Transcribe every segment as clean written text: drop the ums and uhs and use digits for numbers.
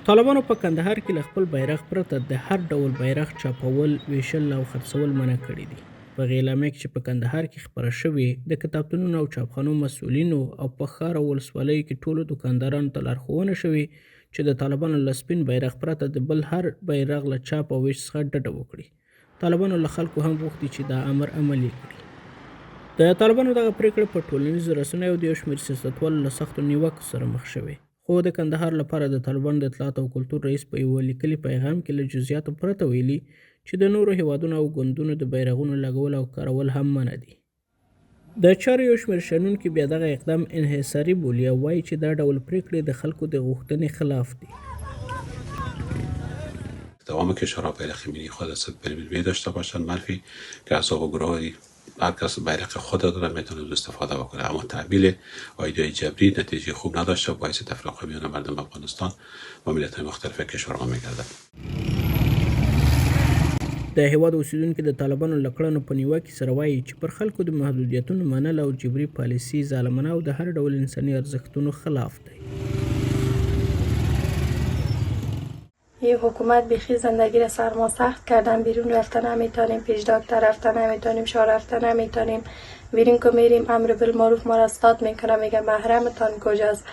طالبانو په کندهار کې له خپل بیرغ پرته د هر ډول بیرغ چاپول، ویشل او خرڅول منع کړي دي. په اعلامیه کې چې په کندهار کې خپره شوې، د کتابتونونو او چاپخانو مسؤلینو او په ښار او ولسوالیو کې ټولو دوکاندارانو ته لارښوونه شوې چې د طالبانو له سپین بیرغ پرته د بل هر بیرغ له چاپ او ویش څخه ډډه وکړي. طالبانو له خلکو هم غوښتي چې دا امر عملي کړي. د طالبانو دغه پریکړه په ټولنیزو رسنیو د یو شمېر سیاستوالو له سختو نیوکو سره مخ شوې. خو د کندهار لپاره د طالبانو د اطلاعات او کلتور رئیس په یوه لیکلي پیغام کې له جزئیاتو پرته ویلي چې د نورو هیوادونو او ګوندونو د بیرغونو لګول او کارول هم منع دي. د چارو یو شمېر شنونکي بیا دغه اقدام انحصاري بولي او وایي چې دا ډول پریکړې د خلکو د غوښتنې خلاف دي. دوام کشورها بیرق ملی خود ملی داشته باشند، منفی که احزاب و گروه‌های هر کس بیرق خود داره میتونه استفاده بکنه، اما تحمیل ایده‌های جبری نتیجه خوب نداشته، باعث تفرقه میان مردم افغانستان و ملت‌های مختلف کشورها میگرده. د هیواد اوسیدونکو د طالبانو له کړنو په نیوکې سره وایي چې پر خلکو د محدودیتونو منل او جبري پالیسي ظالمانه او د هر ډول انساني ارزښتونو خلاف دی. یه حکومت بیخی زندگی را سرما سخت کردن، بیرون رفتن نمیتونیم، پیش دکتر رفتن نمیتونیم، شاه رفتن نمیتونیم، بیرون که میریم امر بالمعروف ما را استاد میکنه، میگه محرمتان کجاست.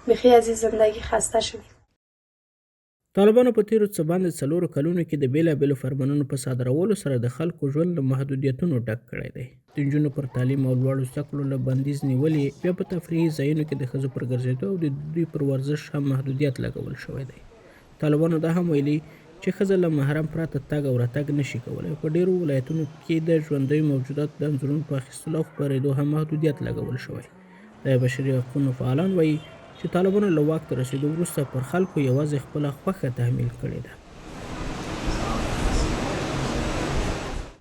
بیخی از این زندگی خسته شدیم. طالبانو په تیرو څه باندې 4 کلونو کې د بیلابیلو فرمانونو په صادرولو سره د خلکو ژوند له محدودیتونو ډک کړی دی. د نجونو پر تعلیم او لوړو زده کړو له بندیز نیولې، بیا په تفریحي ځایونو کې د ښځو پر ګرځېدو او د دوی پر ورزش هم محدودیت لګول شوی دی. طالبانو دا هم ویلي چې ښځه له محرم پرته تګ او راتګ نشي کولی. په ډیرو ولایتونو کې د ژوندیو موجوداتو د انځورونو په اخیستلو او خپرېدو هم محدودیت لګول شوی. د بشري حقوقو فعالان وایي چې طالبانو له واک ته رسېدو وروسته پر خلکو یوازې خپله خوښه تحمیل کړې ده.